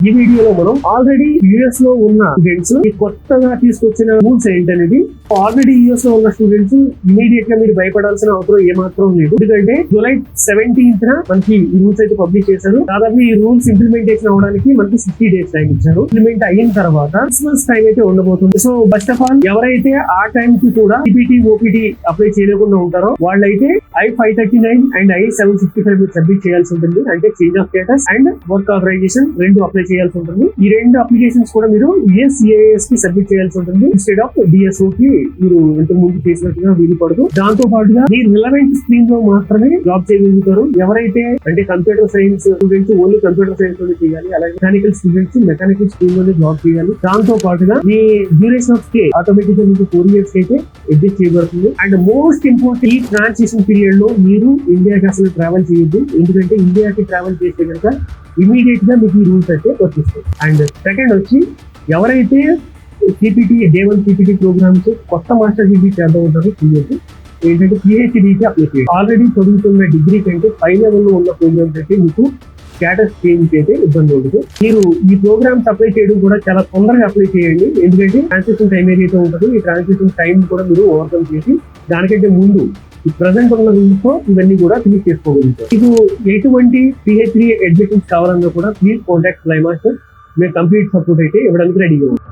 ఈ వీడియోలో మనం ఆల్రెడీ యుఎస్ లో ఉన్న స్టూడెంట్స్ కొత్తగా తీసుకొచ్చిన రూల్స్ ఏంటనేది, ఆల్రెడీ యుఎస్ లో ఉన్న స్టూడెంట్స్ ఇమీడియట్ గా మీరు భయపడాల్సిన అవసరం ఏమాత్రం లేదు. ఎందుకంటే జూలై 17th మనకి ఈ రూల్స్ అయితే పబ్లిష్ చేశారు. దాదాపు ఈ రూల్స్ ఇంప్లిమెంటేషన్ అవడానికి మనకి 60 days టైం ఇచ్చారు. ఇంప్లిమెంట్ అయిన తర్వాత 6 months టైం అయితే ఉండబోతుంది. సో ఫస్ట్ ఆఫ్ ఆల్ ఎవరైతే ఆ టైం కి కూడా సిపిటి ఓపీటీ అప్లై చేయలేకుండా ఉంటారో వాళ్ళైతే I-539 అండ్ I-765 సబ్మిట్ చేయాల్సి ఉంటుంది. అంటే change of status and work authorisation రెండు అప్లై చేయాల్సి ఉంటుంది. ఈ రెండు అప్లికేషన్స్ కూడా మీరు USCIS కి సబ్మిట్ చేయాల్సి ఉంటుంది ఇన్స్టెడ్ ఆఫ్ DSO కి మీరు ఇంతకు ముందు చేసినట్టుగా వీలు పడదు. దాంతో పాటుగా మీరు రిలవెంట్ స్ట్రీమ్ లో మాత్రమే జాబ్ చేయగలుగుతారు. ఎవరైతే అంటే computer science students only computer science లోనే చేయాలి, అలాగే మెకానికల్ స్టూడెంట్స్ మెకానికల్ స్ట్రీమ్ లోనే జాబ్ చేయాలి. దాంతో పాటుగా మీ డ్యూరేషన్ ఆఫ్ స్టే ఆటోమేటిక్ గా మీకు 4 years అయితే అడ్జస్ట్ చేయబడుతుంది. అండ్ మోస్ట్ ఇంపార్టెంట్ ఈ ట్రాన్సిషన్ పీరియడ్ లో మీరు ఇండియాకి అసలు ట్రావెల్ చేయొద్దు. ఎందుకంటే ఇండియాకి ట్రావెల్ చేస్తే కనుక ఇమీడియట్ గా మీకు ఈ రూల్స్ అయితే వచ్చేస్తాయి. అండ్ సెకండ్ వచ్చి ఎవరైతే సిపిటి డే 1 సిపిటి ప్రోగ్రామ్స్ కొత్త మాస్టర్ డిగ్రీ చేద్దాం ఉంటారో ఏంటంటే PhDకి అప్లై చేయండి. ఆల్రెడీ చదువుతున్న డిగ్రీ కంటే పై లెవెల్ లో ఉన్న ప్రోగ్రామ్స్ అయితే మీకు స్టేటస్ చేంజ్ అయితే ఇబ్బంది ఉండదు. మీరు ఈ ప్రోగ్రామ్స్ అప్లై చేయడం కూడా చాలా తొందరగా అప్లై చేయండి. ఎందుకంటే ట్రాన్సిషన్ టైం ఏదైతే ఉంటుందో ఈ ట్రాన్సిషన్ టైం కూడా మీరు ఓవర్కమ్ చేసి దానికంటే ముందు ఈ ప్రజెంట్ ఉన్న రూల్స్ తో ఇవన్నీ కూడా ఫినిష్ చేసుకోగలుగుతారు. మీకు ఎటువంటి PhD అడ్మిషన్స్ కావాలన్నా కూడా ప్లీజ్ కాంటాక్ట్ ఫ్లై మాస్టర్. మేము కంప్లీట్ సపోర్ట్ అయితే ఇవ్వడానికి రెడీగా ఉంటాం.